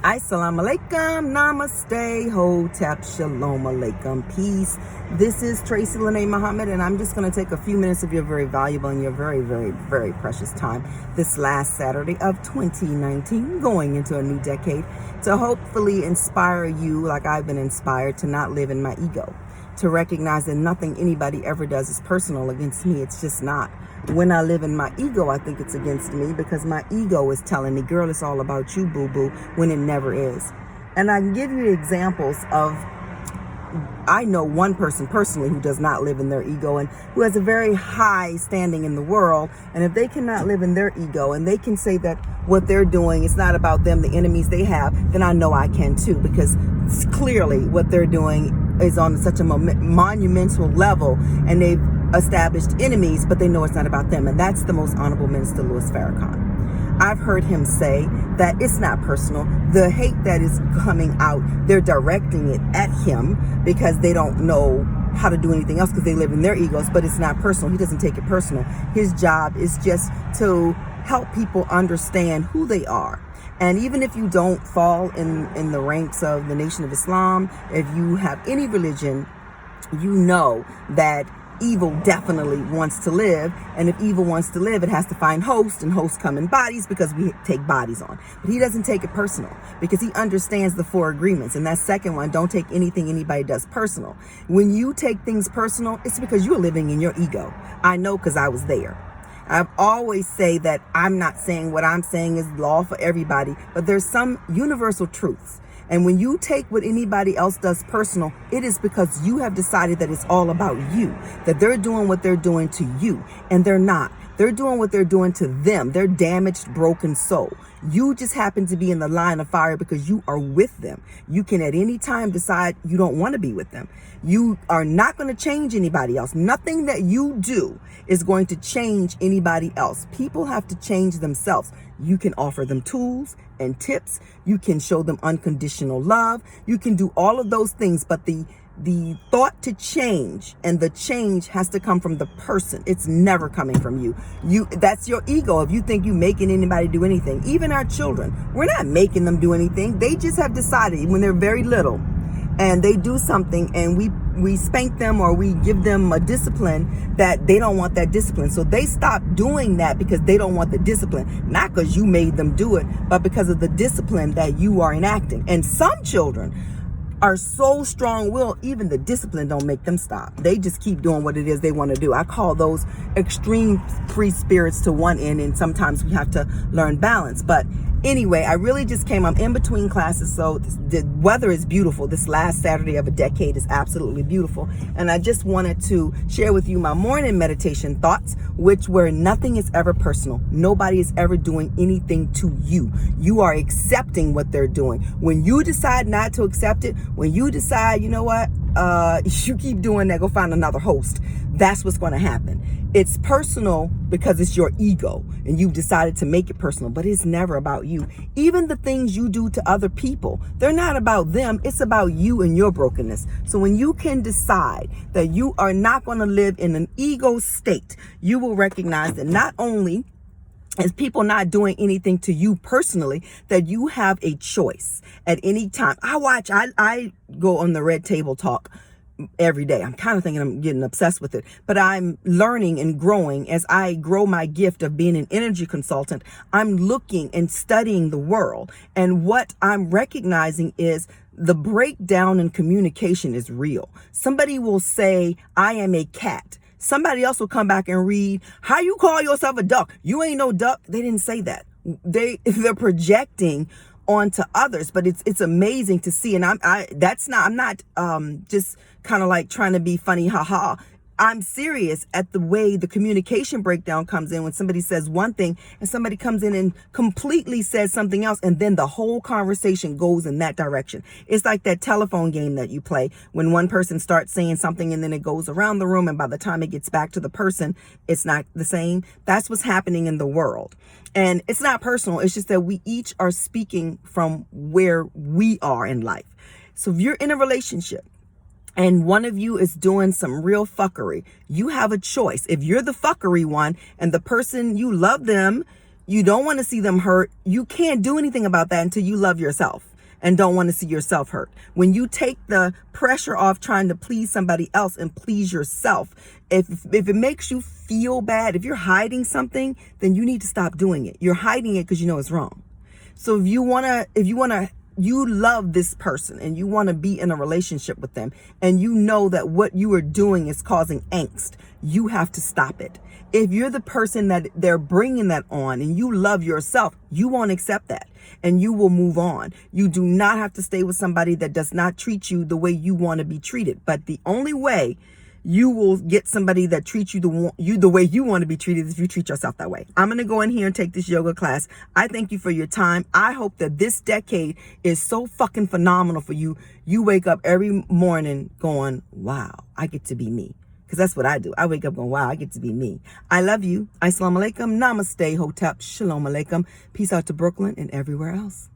Assalamu alaikum, namaste, hotep, shalom alaikum, peace. This is Tracy Lene Muhammad, and I'm just going to take a few minutes of your very valuable and your very, very, very precious time this last Saturday of 2019, going into a new decade, to hopefully inspire you like I've been inspired to not live in my ego, to recognize that nothing anybody ever does is personal against me. It's just not. When I live in my ego, I think it's against me because my ego is telling me, girl, it's all about you, boo-boo, when it never is. And I can give you examples of, I know one person personally who does not live in their ego and who has a very high standing in the world. And if they cannot live in their ego and they can say that what they're doing is not about them, the enemies they have, then I know I can too, because it's clearly what they're doing is on such a monumental level, and they've established enemies, but they know it's not about them. And that's the most honorable Minister Louis Farrakhan. I've heard him say that it's not personal. The hate that is coming out, they're directing it at him because they don't know how to do anything else because they live in their egos, but it's not personal. He doesn't take it personal. His job is just to help people understand who they are. And even if you don't fall in the ranks of the Nation of Islam, if you have any religion, you know that evil definitely wants to live. And if evil wants to live, it has to find hosts, and hosts come in bodies because we take bodies on. But he doesn't take it personal because he understands the 4 agreements. And that second one, don't take anything anybody does personal. When you take things personal, it's because you're living in your ego. I know because I was there. I've always say that I'm not saying what I'm saying is law for everybody, but there's some universal truths. And when you take what anybody else does personal, it is because you have decided that it's all about you, that they're doing what they're doing to you, and they're not. They're doing what they're doing to them, their damaged, broken soul. You just happen to be in the line of fire because you are with them. You can at any time decide you don't want to be with them. You are not going to change anybody else. Nothing that you do is going to change anybody else. People have to change themselves. You can offer them tools and tips. You can show them unconditional love. You can do all of those things, but the thought to change and the change has to come from the person. It's never coming from you. That's your ego. If you think you making anybody do anything, even our children, we're not making them do anything. They just have decided when they're very little and they do something and we spank them or we give them a discipline that they don't want that discipline. So they stop doing that because they don't want the discipline, not because you made them do it, but because of the discipline that you are enacting. And some children are so strong-willed, even the discipline don't make them stop. They just keep doing what it is they want to do. I call those extreme free spirits to one end, and sometimes we have to learn balance. But anyway, I really just I'm in between classes, so the weather is beautiful. This last Saturday of a decade is absolutely beautiful. And I just wanted to share with you my morning meditation thoughts, which were nothing is ever personal. Nobody is ever doing anything to you. You are accepting what they're doing. When you decide not to accept it, when you decide, you know what, you keep doing that, go find another host. That's what's going to happen. It's personal because it's your ego and you've decided to make it personal, but it's never about you. Even the things you do to other people, they're not about them. It's about you and your brokenness. So when you can decide that you are not going to live in an ego state, you will recognize that not only is people not doing anything to you personally, that you have a choice at any time. I go on the Red Table Talk every day. I'm kind of thinking I'm getting obsessed with it, but I'm learning and growing as I grow my gift of being an energy consultant. I'm looking and studying the world, and what I'm recognizing is the breakdown in communication is real. Somebody will say, I am a cat. Somebody else will come back and read, how you call yourself a duck? You ain't no duck. They didn't say that. They're projecting onto others, but it's amazing to see. And I'm not just kind of like trying to be funny, haha. I'm serious at the way the communication breakdown comes in when somebody says one thing and somebody comes in and completely says something else, and then the whole conversation goes in that direction. It's like that telephone game that you play when one person starts saying something and then it goes around the room, and by the time it gets back to the person, it's not the same. That's what's happening in the world. And it's not personal. It's just that we each are speaking from where we are in life. So if you're in a relationship and one of you is doing some real fuckery, you have a choice. If you're the fuckery one and the person, you love them, you don't want to see them hurt, you can't do anything about that until you love yourself. and don't want to see yourself hurt. When you take the pressure off trying to please somebody else and please yourself, if it makes you feel bad, if you're hiding something, then you need to stop doing it. You're hiding it because you know it's wrong. So if you love this person and you want to be in a relationship with them and you know that what you are doing is causing angst, you have to stop it. If you're the person that they're bringing that on and you love yourself, you won't accept that and you will move on. You do not have to stay with somebody that does not treat you the way you want to be treated. But the only way you will get somebody that treats you the way you want to be treated if you treat yourself that way. I'm going to go in here and take this yoga class. I thank you for your time. I hope that this decade is so fucking phenomenal for you. You wake up every morning going, wow, I get to be me. Because that's what I do. I wake up going, wow, I get to be me. I love you. Assalamu alaikum. Namaste. Hotep. Shalom alaikum. Peace out to Brooklyn and everywhere else.